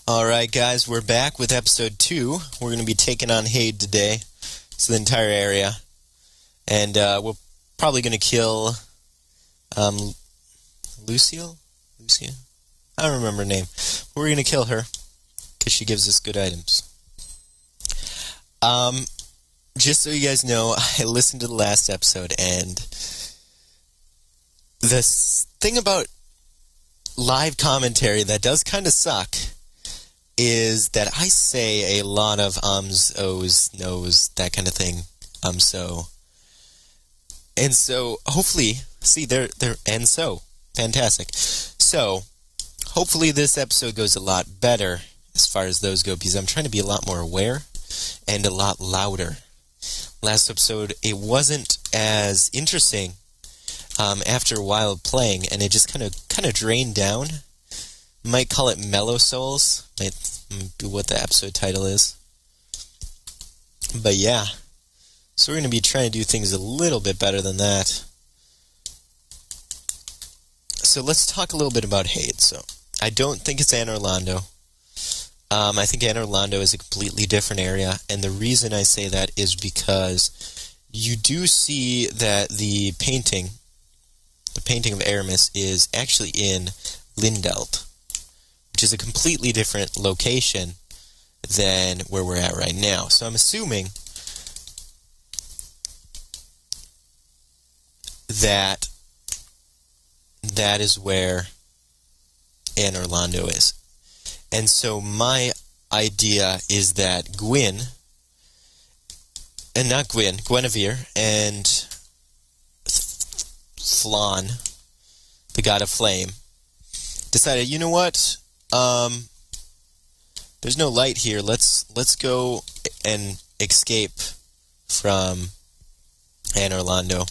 Alright guys, we're back with episode 2. We're going to be taking on Heide today. So the entire area. And we're probably going to kill Lucia? I don't remember her name. We're going to kill her because she gives us good items. Just so you guys know, I listened to the last episode, and the thing about live commentary that does kind of suck is that I say a lot of ums, ohs, nos, that kind of thing. So. And so, hopefully, see, they're, and so, fantastic. So, hopefully this episode goes a lot better as far as those go, because I'm trying to be a lot more aware and a lot louder. Last episode, it wasn't as interesting after a while of playing, and it just kind of drained down. Might call it Mellow Souls, might be what the episode title is. But yeah, so we're going to be trying to do things a little bit better than that. So let's talk a little bit about Heide. So I don't think it's Anne Orlando. I think Anne Orlando is a completely different area, and the reason I say that is because you do see that the painting of Aramis is actually in Lindelt, which is a completely different location than where we're at right now. So I'm assuming that that is where Anne Orlando is. And so my idea is that Guinevere and Flan, the god of flame, decided, you know what? There's no light here. Let's go and escape from Anne Orlando,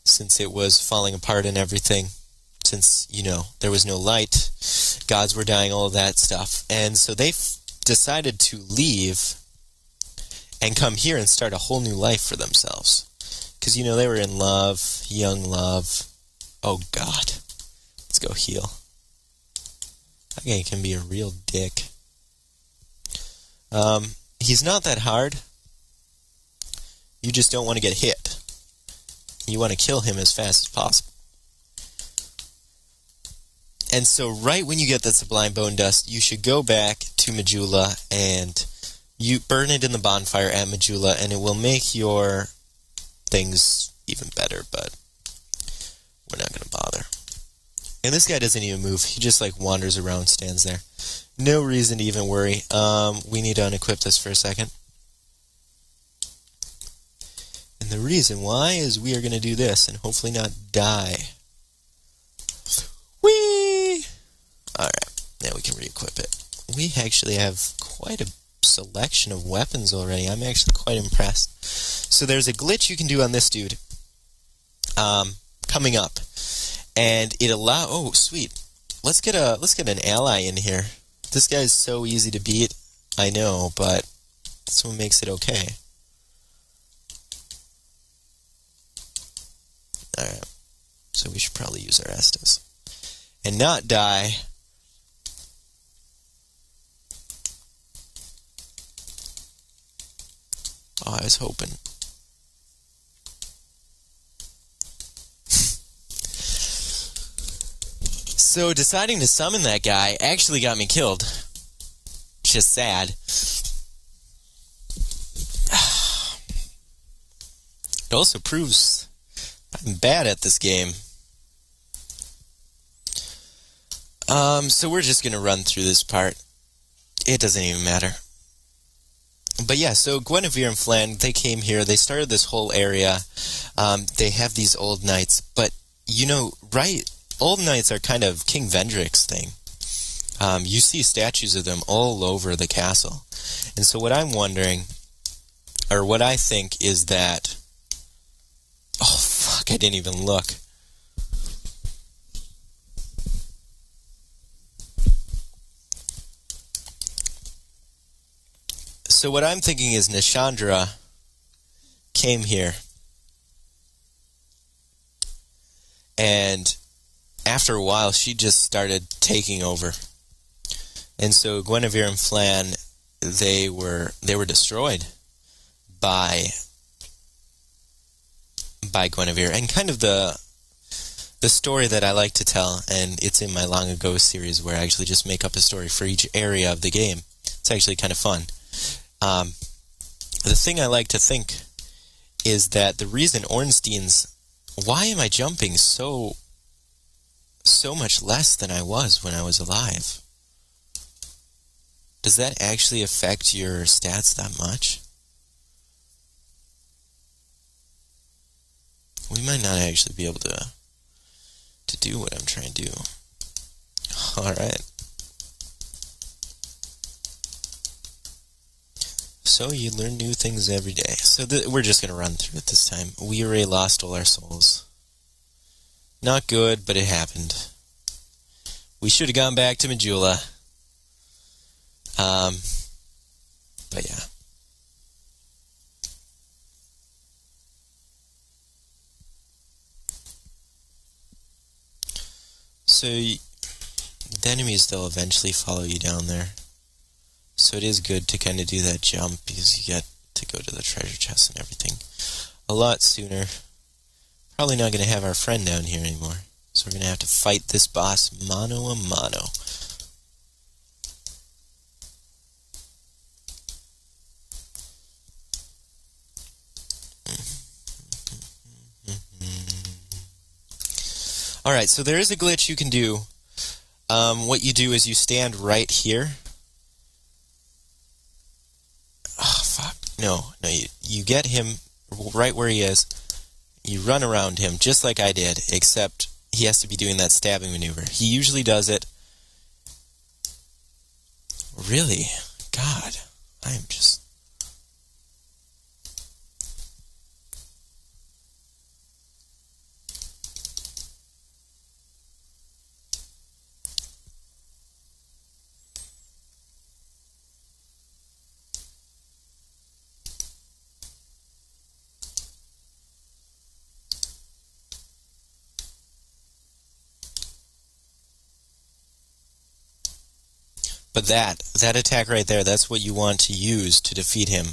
since it was falling apart and everything. Since, there was no light, gods were dying, all of that stuff. And so they decided to leave and come here and start a whole new life for themselves. Because, they were in love, young love. Oh, God. Let's go heal. That guy can be a real dick. He's not that hard. You just don't want to get hit. You want to kill him as fast as possible. And so right when you get the Sublime Bone Dust, you should go back to Majula and you burn it in the bonfire at Majula, and it will make your things even better, but we're not going to bother. And this guy doesn't even move. He just wanders around, stands there. No reason to even worry. We need to unequip this for a second. And the reason why is we are going to do this and hopefully not die. Whee! Alright, now we can re-equip it. We actually have quite a selection of weapons already. I'm actually quite impressed. So there's a glitch you can do on this dude coming up. And it oh, sweet. Let's get an ally in here. This guy's so easy to beat, I know, but that's what makes it okay. Alright. So we should probably use our Estus. And not die. Oh, I was hoping. So deciding to summon that guy actually got me killed. Just sad. It also proves I'm bad at this game. So we're just going to run through this part. It doesn't even matter. But yeah, so Guinevere and Flan, they came here. They started this whole area. They have these old knights. But, right, old knights are kind of King Vendrick's thing. You see statues of them all over the castle. And so what I'm wondering, or what I think, is that... Oh, fuck, I didn't even look. So what I'm thinking is Nishandra came here, and after a while she just started taking over. And so Guinevere and Flan, they were destroyed by Guinevere. And kind of the story that I like to tell, and it's in my Long Ago series where I actually just make up a story for each area of the game. It's actually kind of fun. The thing I like to think is that the reason Ornstein's, why am I jumping so much less than I was when I was alive? Does that actually affect your stats that much? We might not actually be able to do what I'm trying to do. Alright. So you learn new things every day. So we're just going to run through it this time. We already lost all our souls. Not good, but it happened. We should have gone back to Majula. But yeah. So the enemies, they'll eventually follow you down there. So it is good to kind of do that jump because you get to go to the treasure chest and everything a lot sooner. Probably not going to have our friend down here anymore. So we're going to have to fight this boss mano a mano. Alright, so there is a glitch you can do. What you do is you stand right here. Oh, fuck. No, you get him right where he is. You run around him, just like I did, except he has to be doing that stabbing maneuver. He usually does it. Really? God, I am just... But that attack right there, that's what you want to use to defeat him.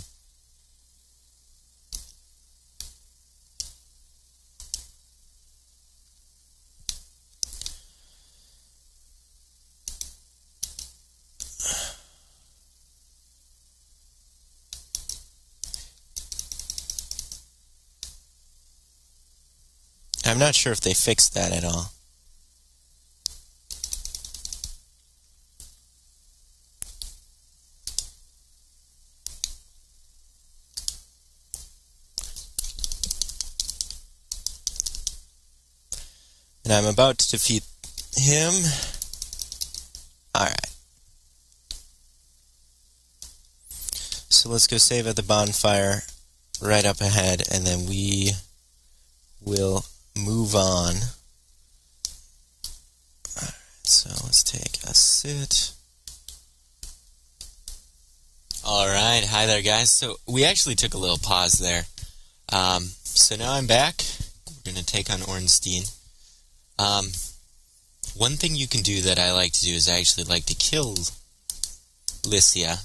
I'm not sure if they fixed that at all. And I'm about to defeat him. Alright. So let's go save at the bonfire right up ahead, and then we will move on. Alright, so let's take a sit. Alright, hi there guys. So we actually took a little pause there. So now I'm back. We're going to take on Ornstein. One thing you can do that I like to do is I actually like to kill Lycia.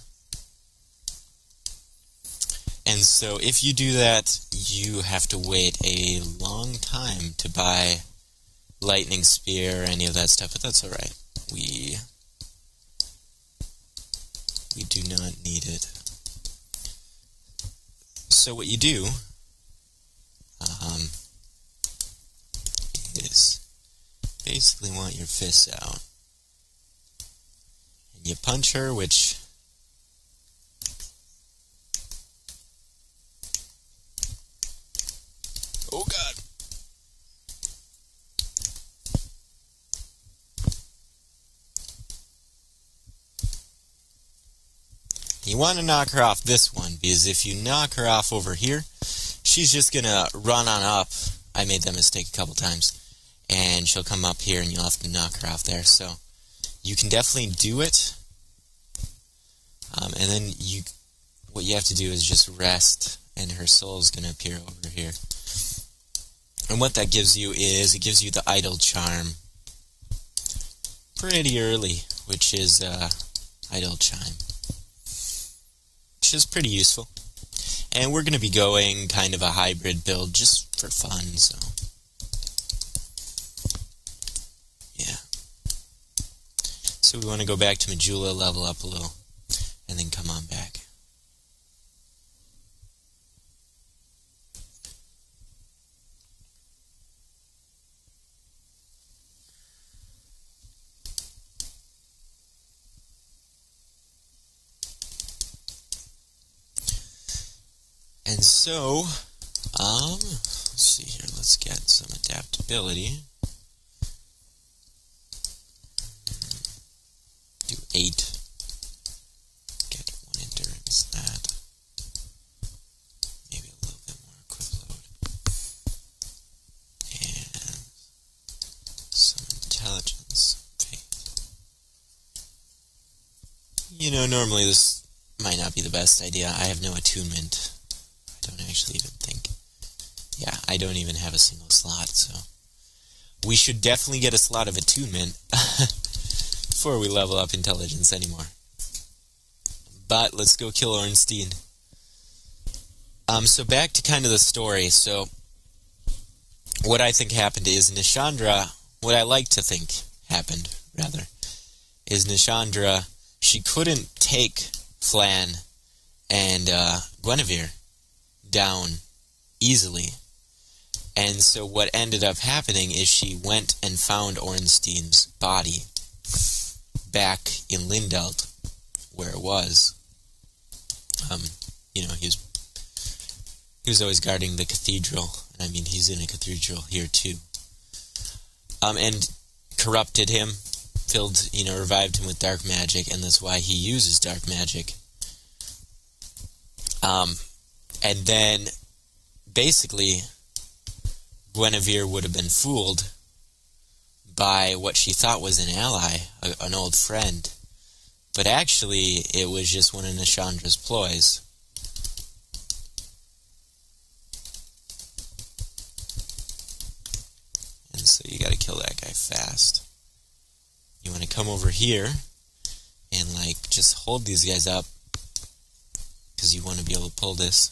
And so if you do that, you have to wait a long time to buy lightning spear or any of that stuff, but that's alright. We do not need it. So what you do is basically want your fists out. And you punch her, which... Oh god! You want to knock her off this one, because if you knock her off over here, she's just gonna run on up. I made that mistake a couple times. And she'll come up here and you'll have to knock her off there. So you can definitely do it. And then what you have to do is just rest, and her soul is going to appear over here. And what that gives you is, it gives you the idle charm pretty early, which is idle chime, which is pretty useful. And we're going to be going kind of a hybrid build just for fun, so yeah. So we want to go back to Majula, level up a little, and then come on back. And so, let's see here, let's get some adaptability. Do 8. Get 1 endurance, that. Maybe a little bit more equip load. And some intelligence. Faith. You know, normally this might not be the best idea. I have no attunement. I don't actually even think. Yeah, I don't even have a single slot, so we should definitely get a slot of attunement before we level up intelligence anymore. But let's go kill Ornstein. So back to kind of the story. So what I think happened is Nishandra, what I like to think happened, rather, is Nishandra, she couldn't take Flan and Guinevere down easily. And so what ended up happening is she went and found Ornstein's body back in Lindelt, where it was. You know, he was always guarding the cathedral. I mean, he's in a cathedral here too. And corrupted him, revived him with dark magic, and that's why he uses dark magic. And then, basically, Guinevere would have been fooled by what she thought was an ally, an old friend. But actually, it was just one of Nishandra's ploys. And so you gotta kill that guy fast. You wanna come over here and, just hold these guys up, because you want to be able to pull this.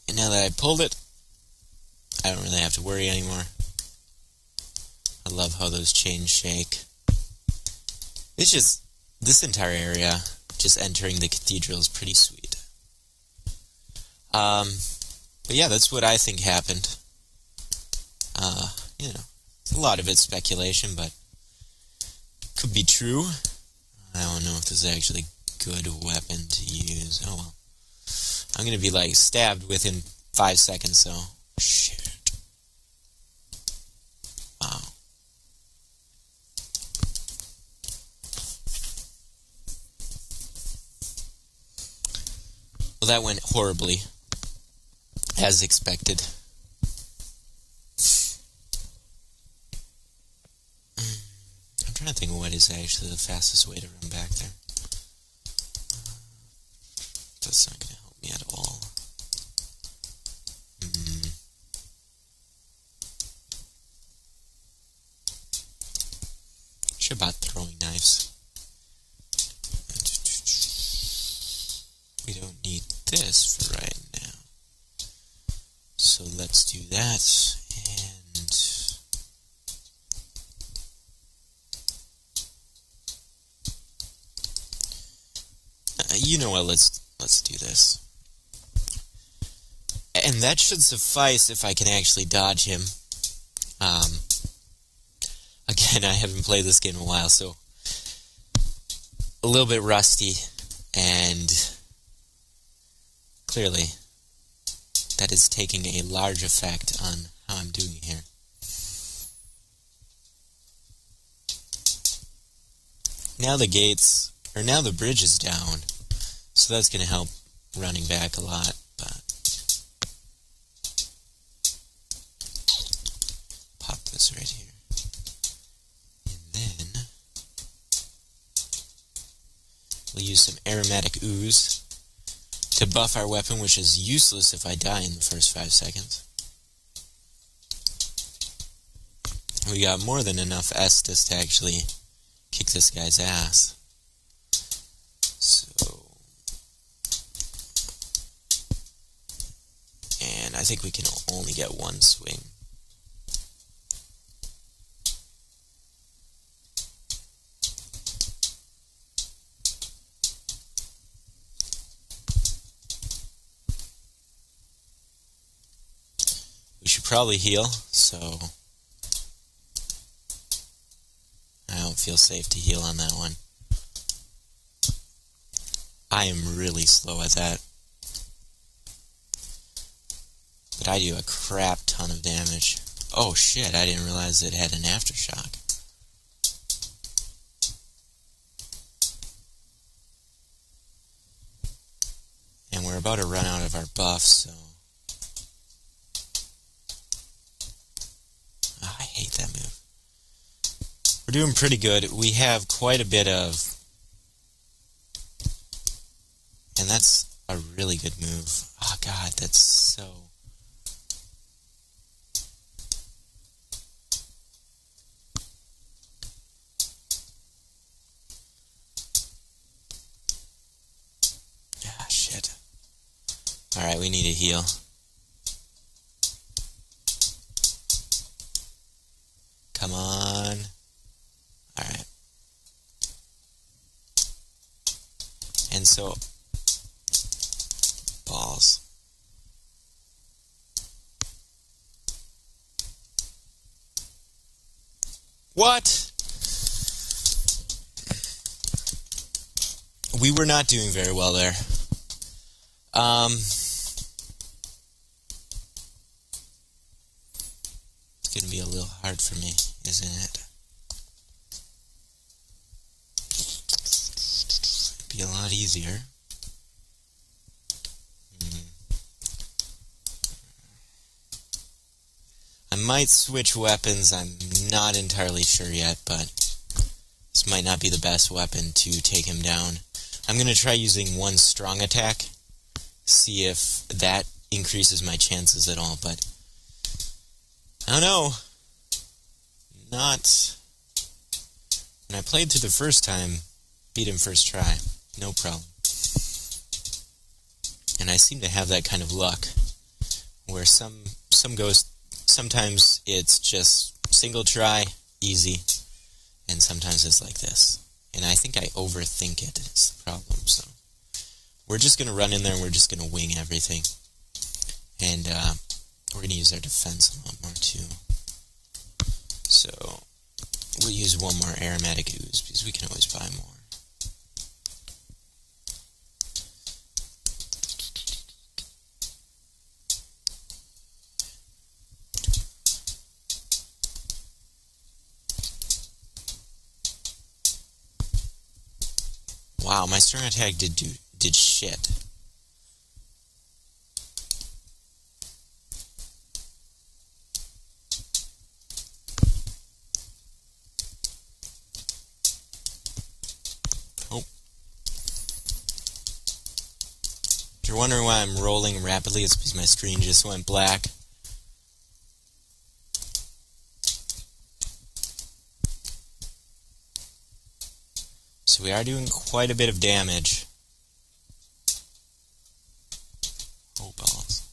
And now that I pulled it, I don't really have to worry anymore. I love how those chains shake. It's just, this entire area, just entering the cathedral, is pretty sweet. But yeah, that's what I think happened. A lot of it's speculation, but could be true. I don't know if this is actually a good weapon to use. Oh well. I'm gonna be stabbed within 5 seconds, so shit. Wow. Well, that went horribly, as expected. I'm trying to think of what is actually the fastest way to run back there. That's not going to help me at all. Should have bought throwing knives. We don't need this for right now. So let's do that, and you know what, let's do this. And that should suffice if I can actually dodge him. Again, I haven't played this game in a while, so a little bit rusty, and clearly that is taking a large effect on how I'm doing here. Now now the bridge is down, so that's going to help running back a lot, but pop this right here. And then we'll use some aromatic ooze to buff our weapon, which is useless if I die in the first 5 seconds. We got more than enough Estus to actually kick this guy's ass. So... And I think we can only get one swing. We should probably heal, so I don't feel safe to heal on that one. I am really slow at that. But I do a crap ton of damage. Oh shit, I didn't realize it had an aftershock. And we're about to run out of our buffs, so... Oh, I hate that move. We're doing pretty good. We have quite a bit of... And that's a really good move. Oh god, that's so... Ah, shit. Alright, we need a heal. Come on. Alright. And so... Balls. What? We were not doing very well there. It's gonna be a little hard for me, isn't it? It'd be a lot easier. I might switch weapons, I'm not entirely sure yet, but this might not be the best weapon to take him down. I'm going to try using one strong attack, see if that increases my chances at all, but I don't know. Not... When I played through the first time, beat him first try, no problem. And I seem to have that kind of luck, where some ghosts, sometimes it's just single try, easy, and sometimes it's like this. And I think I overthink it, is the problem, so... We're just going to run in there and we're just going to wing everything. And we're going to use our defense a lot more, too. So, we'll use one more aromatic ooze, because we can always buy more. Wow, my strong attack did shit. Oh. If you're wondering why I'm rolling rapidly, it's because my screen just went black. So we are doing quite a bit of damage. Oh, balls.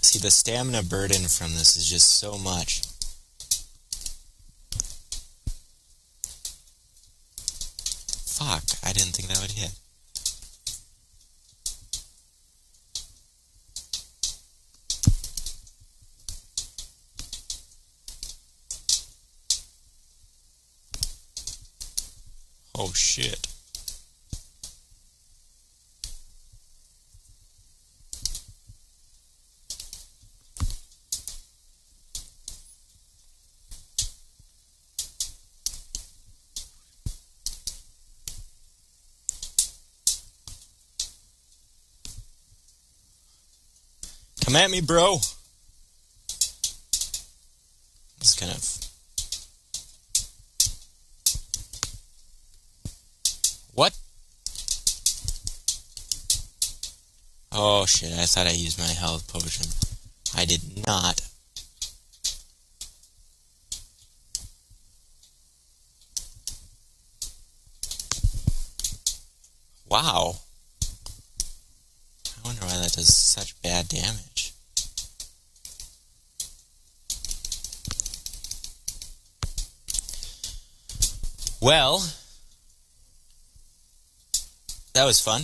See, the stamina burden from this is just so much. Fuck, I didn't think that would hit. Oh shit. Come at me, bro. It's kind of... What? Oh shit, I thought I used my health potion. I did not. Wow. I wonder why that does such bad damage. Well, that was fun.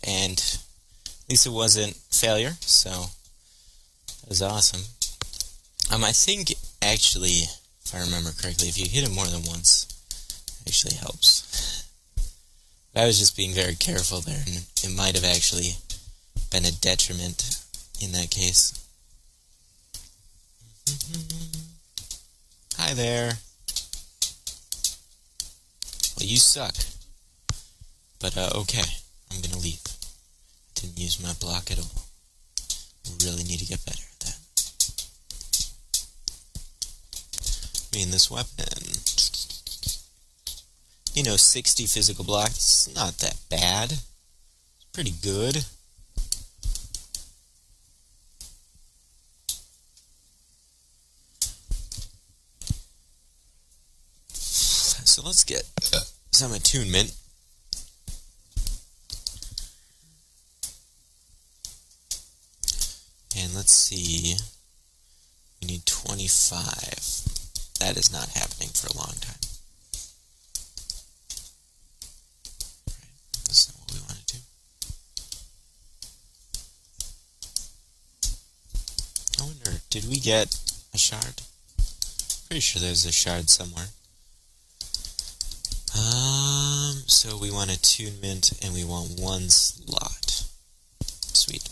And at least it wasn't failure, so that was awesome. I think, actually, if I remember correctly, if you hit it more than once, it actually helps. But I was just being very careful there, and it might have actually been a detriment in that case. Hi there. Well, you suck. But, okay, I'm gonna leave. Didn't use my block at all. Really need to get better at that. I mean, this weapon, 60 physical blocks, not that bad. It's pretty good. So let's get some attunement. And let's see, we need 25. That is not happening for a long time. Right, that's not what we want to do. I wonder, did we get a shard? Pretty sure there's a shard somewhere. So we want attunement, and we want 1 slot. Sweet.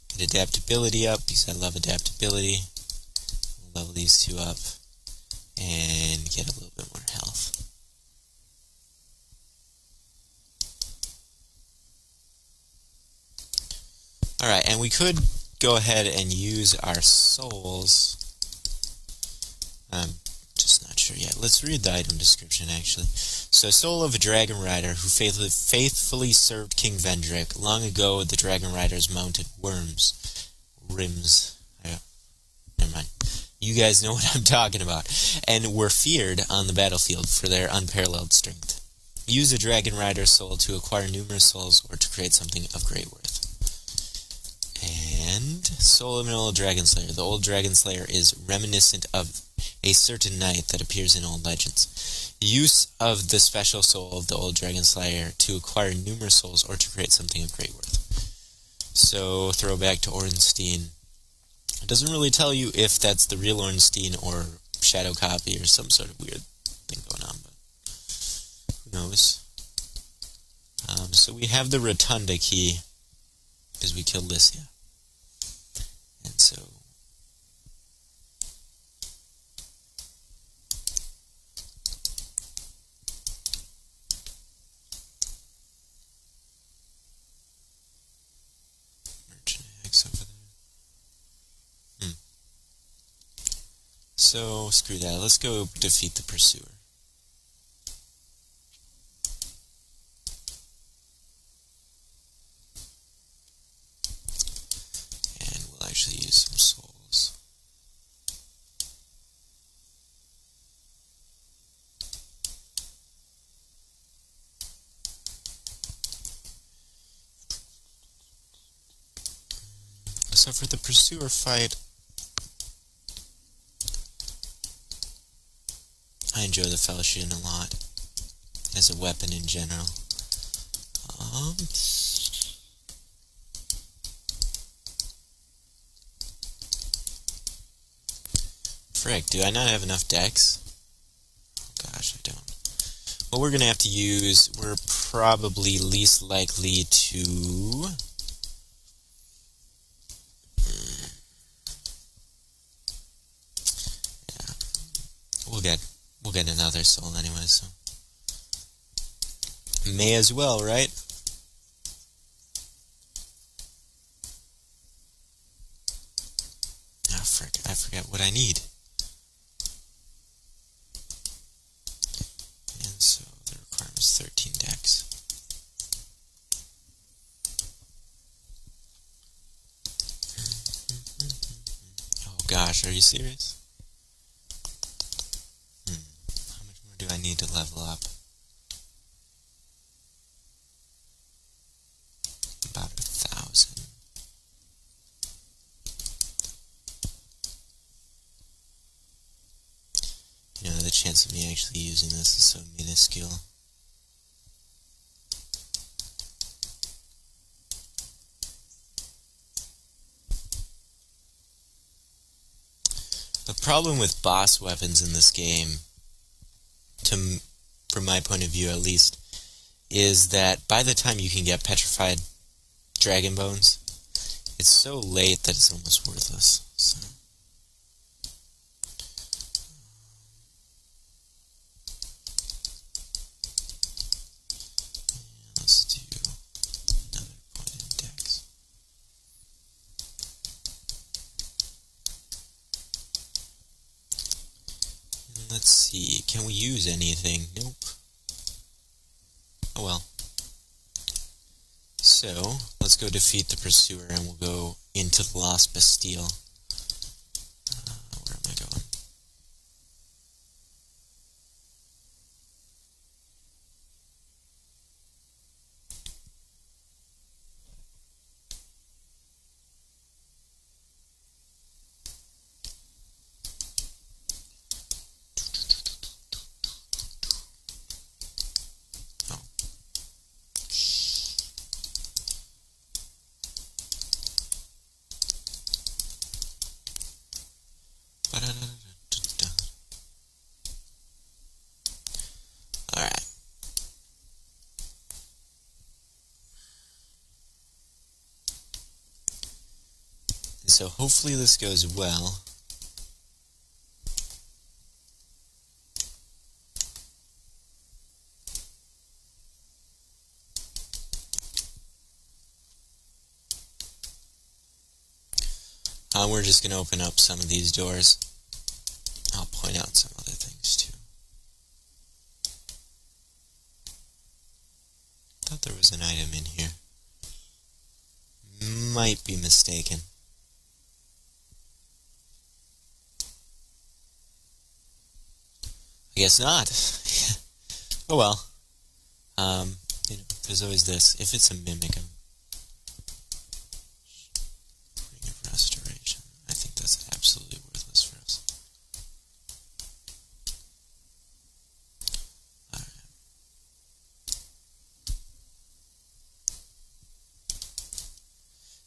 Get adaptability up, because I love adaptability. We'll level these 2 up, and get a little bit more health. Alright, and we could go ahead and use our souls. Just not sure yet. Let's read the item description, actually. So, soul of a dragon rider who faithfully served King Vendrick. Long ago, the dragon riders mounted rims. Never mind. You guys know what I'm talking about. And were feared on the battlefield for their unparalleled strength. Use a dragon rider soul to acquire numerous souls or to create something of great worth. And soul of an old dragon slayer. The old dragon slayer is reminiscent of a certain knight that appears in old legends. Use of the special soul of the old dragon slayer to acquire numerous souls or to create something of great worth. So, throwback to Ornstein. It doesn't really tell you if that's the real Ornstein or shadow copy or some sort of weird thing going on, but who knows. So we have the Rotunda key because we killed Lycia. And so Merchant Hex over there. So screw that. Let's go defeat the Pursuer. And we'll actually use some souls. So for the Pursuer fight, I enjoy the Fellowship a lot as a weapon in general. Frick, do I not have enough decks? Oh gosh, I don't. Well, we're going to have to use, we're probably least likely to We'll get another soul anyway, so may as well, right? Ah, frick, I forget what I need. And so the requirement is 13 decks. gosh, are you serious? How much more do I need to level up? About 1,000. You know, the chance of me actually using this is so minuscule. The problem with boss weapons in this game, from my point of view at least, is that by the time you can get petrified dragon bones, it's so late that it's almost worthless. So. Let's do another point index. Let's see, can we use anything? Nope. Oh well. So, let's go defeat the pursuer and we'll go into the Lost Bastille. Where am I going? Alright. So hopefully this goes well. We're just going to open up some of these doors. I'll point out some other things too. Thought there was an item in here. Might be mistaken. I guess not. Oh well. You know, there's always this. If it's a mimic, Ring of Restoration. I think that's absolutely worthless for us. Alright.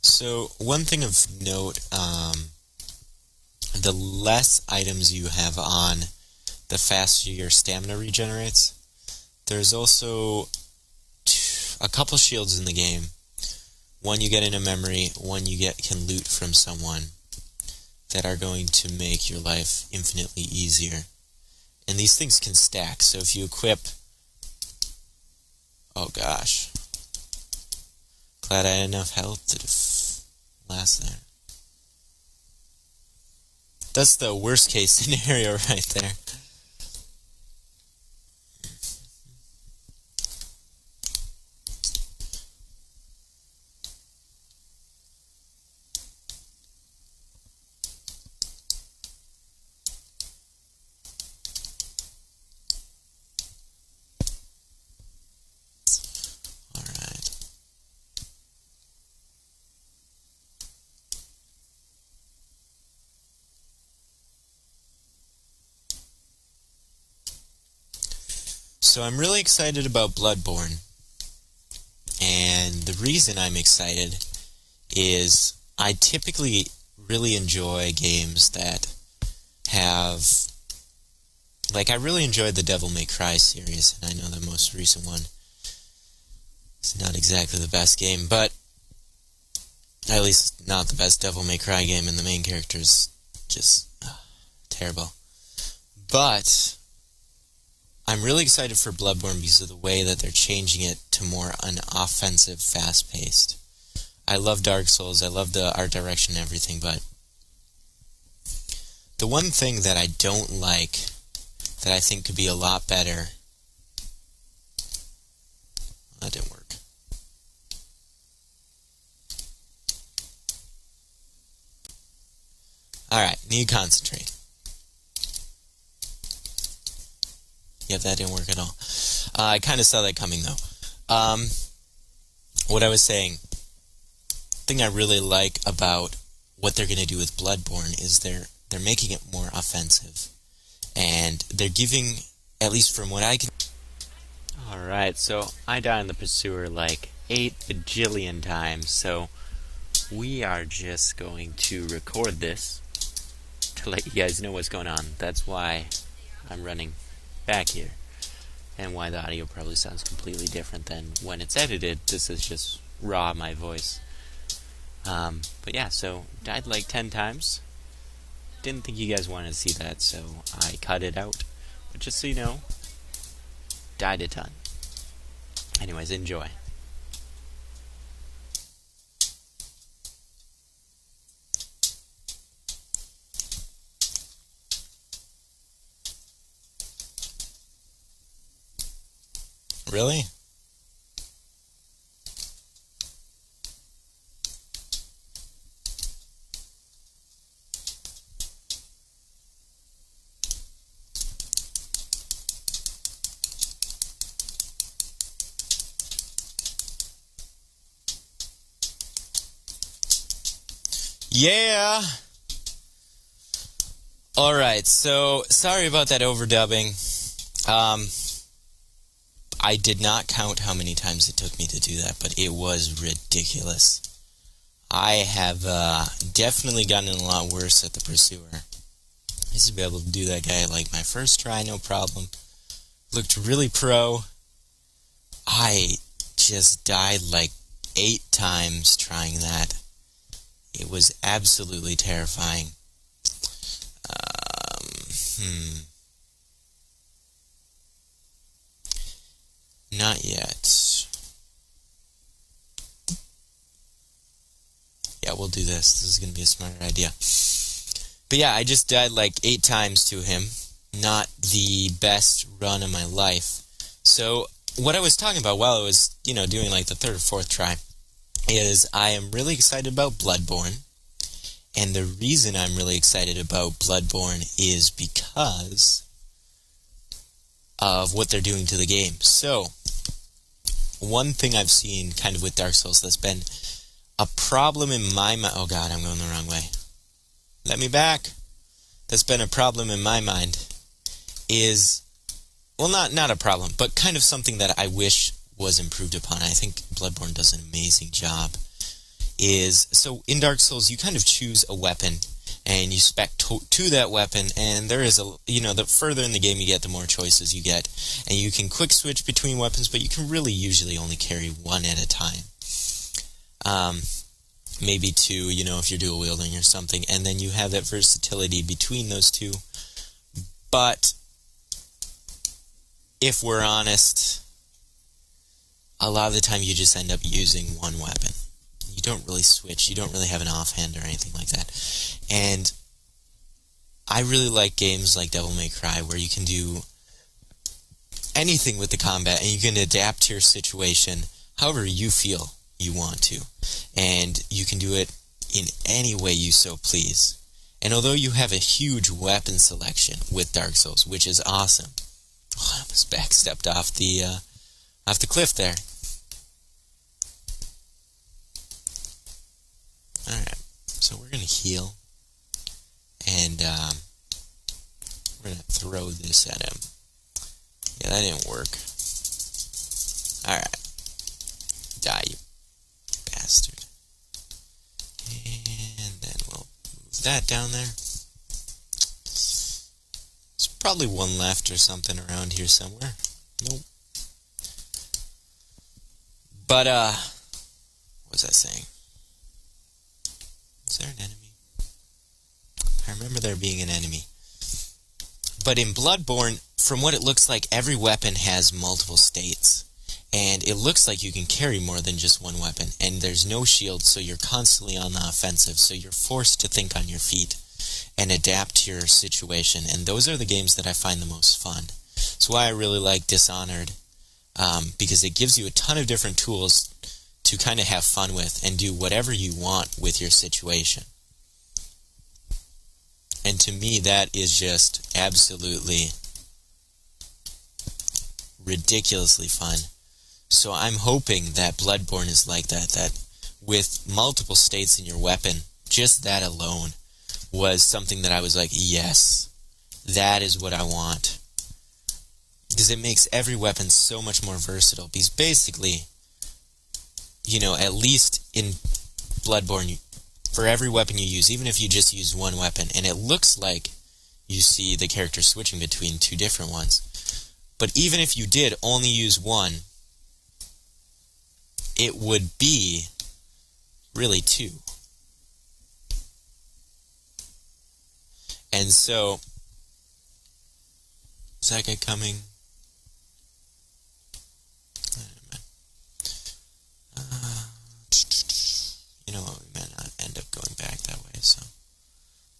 So, one thing of note, the less items you have on, the faster your stamina regenerates. There's also a couple shields in the game. One you get in a memory, one you can loot from someone, that are going to make your life infinitely easier. And these things can stack, so if you equip... Oh gosh. Glad I had enough health to last there. That's the worst case scenario right there. So I'm really excited about Bloodborne, and the reason I'm excited is I typically really enjoy games that have, like, I really enjoyed the Devil May Cry series, and I know the most recent one is not exactly the best game, but at least not the best Devil May Cry game, and the main character is just terrible. But I'm really excited for Bloodborne because of the way that they're changing it to more an offensive, fast-paced. I love Dark Souls, I love the art direction and everything, but the one thing that I don't like, that I think could be a lot better... That didn't work. Alright, need to concentrate. Yep, that didn't work at all. I kind of saw that coming, though. What I was saying, thing I really like about what they're going to do with Bloodborne is they're making it more offensive. And they're giving, at least from what I can... Alright, so I died in the Pursuer like 8 bajillion times, so we are just going to record this to let you guys know what's going on. That's why I'm running back here, and why the audio probably sounds completely different than when it's edited. This is just raw, my voice. But yeah, so died like 10 times. Didn't think you guys wanted to see that, so I cut it out. But just so you know, died a ton. Anyways, enjoy. Really? Yeah! Alright, so, sorry about that overdubbing. I did not count how many times it took me to do that, but it was ridiculous. I have definitely gotten a lot worse at the Pursuer. I used to be able to do that guy like my first try, no problem. Looked really pro. I just died like 8 times trying that. It was absolutely terrifying. Not yet. Yeah, we'll do this. This is going to be a smarter idea. But yeah, I just died like 8 times to him. Not the best run of my life. So, what I was talking about while I was, doing like the 3rd or 4th try, is I am really excited about Bloodborne. And the reason I'm really excited about Bloodborne is because of what they're doing to the game. So, one thing I've seen kind of with Dark Souls that's been a problem in my mind... Oh god, I'm going the wrong way. Let me back. That's been a problem in my mind is... Well, not a problem, but kind of something that I wish was improved upon. I think Bloodborne does an amazing job. So in Dark Souls, you kind of choose a weapon, and you spec to that weapon, and there is the further in the game you get, the more choices you get. And you can quick switch between weapons, but you can really usually only carry one at a time. Maybe 2, if you're dual wielding or something, and then you have that versatility between those 2. But if we're honest, a lot of the time you just end up using one weapon. You don't really switch. You don't really have an offhand or anything like that. And I really like games like Devil May Cry where you can do anything with the combat and you can adapt to your situation however you feel you want to. And you can do it in any way you so please. And although you have a huge weapon selection with Dark Souls, which is awesome. Oh, I almost backstepped off the cliff there. Alright, so we're going to heal, and we're going to throw this at him. Yeah, that didn't work. Alright. Die, you bastard. And then we'll move that down there. There's probably one left or something around here somewhere. Nope. But, what was I saying? Is there an enemy? I remember there being an enemy. But in Bloodborne, from what it looks like, every weapon has multiple states. And it looks like you can carry more than just one weapon. And there's no shield, so you're constantly on the offensive. So you're forced to think on your feet and adapt to your situation. And those are the games that I find the most fun. That's why I really like Dishonored. Because it gives you a ton of different tools to kind of have fun with and do whatever you want with your situation. to me, that is just absolutely ridiculously fun. So I'm hoping that Bloodborne is like that, that with multiple states in your weapon, just that alone was something that I was like, yes, that is what I want. Because it makes every weapon so much more versatile. Because basically, at least in Bloodborne, for every weapon you use, even if you just use one weapon, and it looks like you see the character switching between two different ones, but even if you did only use one, it would be really two. And so, is that guy coming? You know what, we might not end up going back that way, so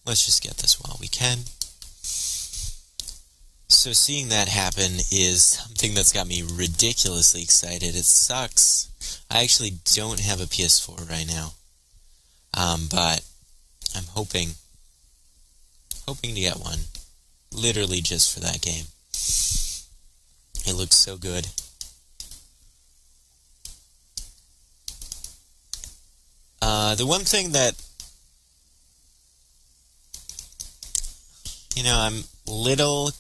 let's just get this while we can. So seeing that happen is something that's got me ridiculously excited. It sucks. I actually don't have a PS4 right now. But I'm hoping to get one. Literally just for that game. It looks so good. The one thing that, I'm little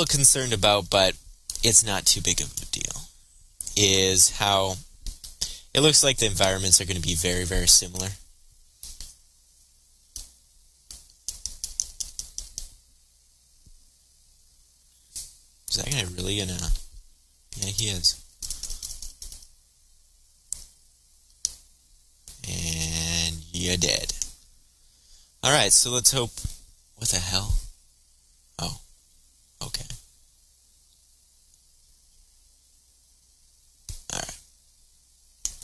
concerned about, but it's not too big of a deal, is how it looks like the environments are going to be very, very similar. Is that guy really gonna... Yeah, he is. And you're dead. Alright, so let's hope... What the hell? Oh. Okay. Alright.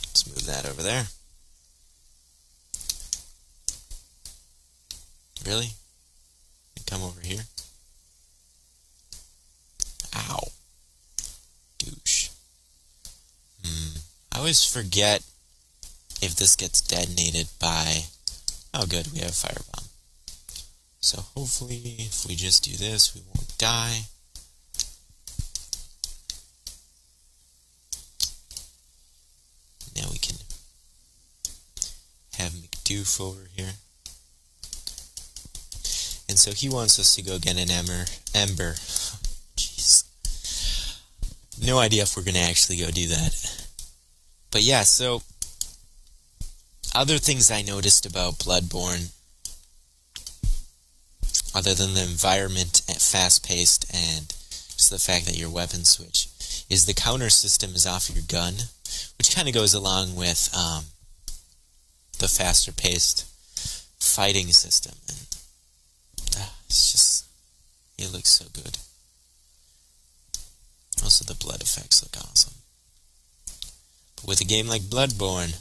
Let's move that over there. Really? You come over here? Ow. Douche. I always forget if this gets detonated by... Oh good, we have a firebomb. So hopefully, if we just do this, we won't die. Now we can have McDoof over here. And so he wants us to go get an ember. Jeez. No idea if we're going to actually go do that. But yeah, so other things I noticed about Bloodborne, other than the environment, fast-paced, and just the fact that your weapons switch, is the counter system is off your gun, which kind of goes along with the faster-paced fighting system. And it's just, it looks so good. Also, the blood effects look awesome. But with a game like Bloodborne,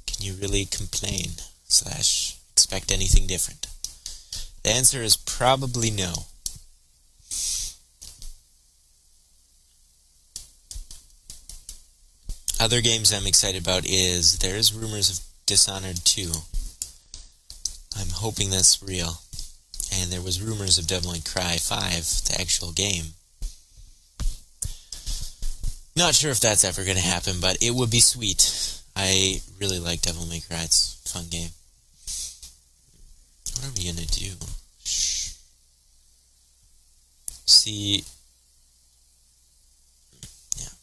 can you really complain / expect anything different? The answer is probably no. Other games I'm excited about is, there is rumors of Dishonored 2. I'm hoping that's real. And there was rumors of Devil May Cry 5, the actual game. Not sure if that's ever going to happen, but it would be sweet. I really like Devil May Cry. It's a fun game. What are we going to do? Shh. See... Yeah.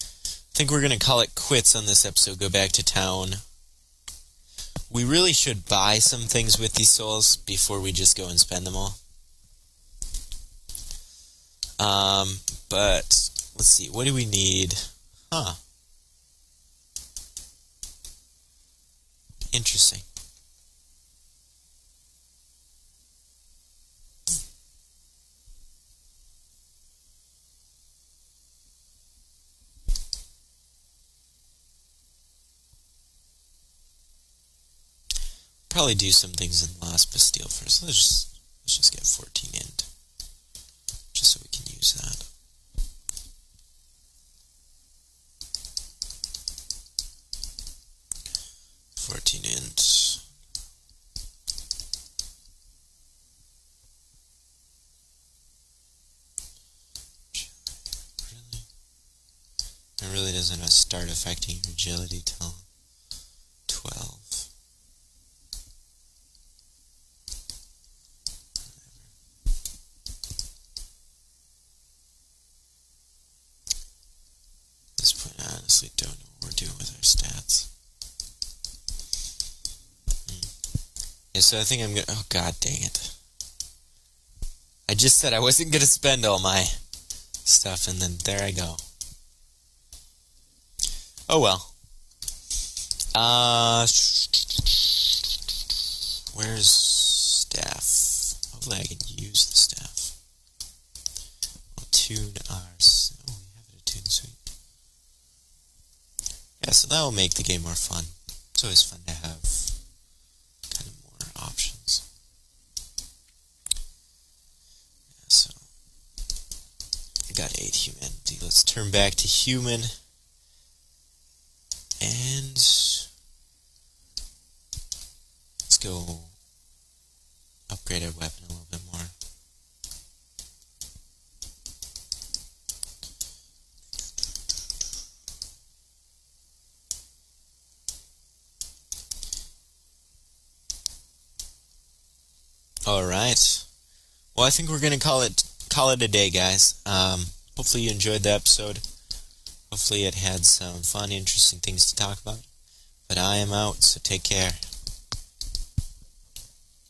I think we're going to call it quits on this episode. Go back to town. We really should buy some things with these souls before we just go and spend them all. But let's see. What do we need? Interesting. Probably do some things in Lost Bastille first. Let's just get 14 in, just so we can use that. 14 int. Really? It really doesn't start affecting your agility till 12. At this point, I honestly don't know what we're doing with our stats. Yeah, so I think I'm gonna... Oh, god dang it. I just said I wasn't gonna spend all my stuff, and then there I go. Oh well. Where's staff? Hopefully I can use the staff. We'll tune our... Oh, we have it attuned, sweet. Yeah, so that will make the game more fun. It's always fun to have kind of more options. Yeah, so I got 8 humanity. Let's turn back to human. And let's go upgrade our weapon a little bit more. Alright. Well, I think we're gonna call it a day, guys. Hopefully you enjoyed the episode. Hopefully it had some fun, interesting things to talk about. But I am out, so take care.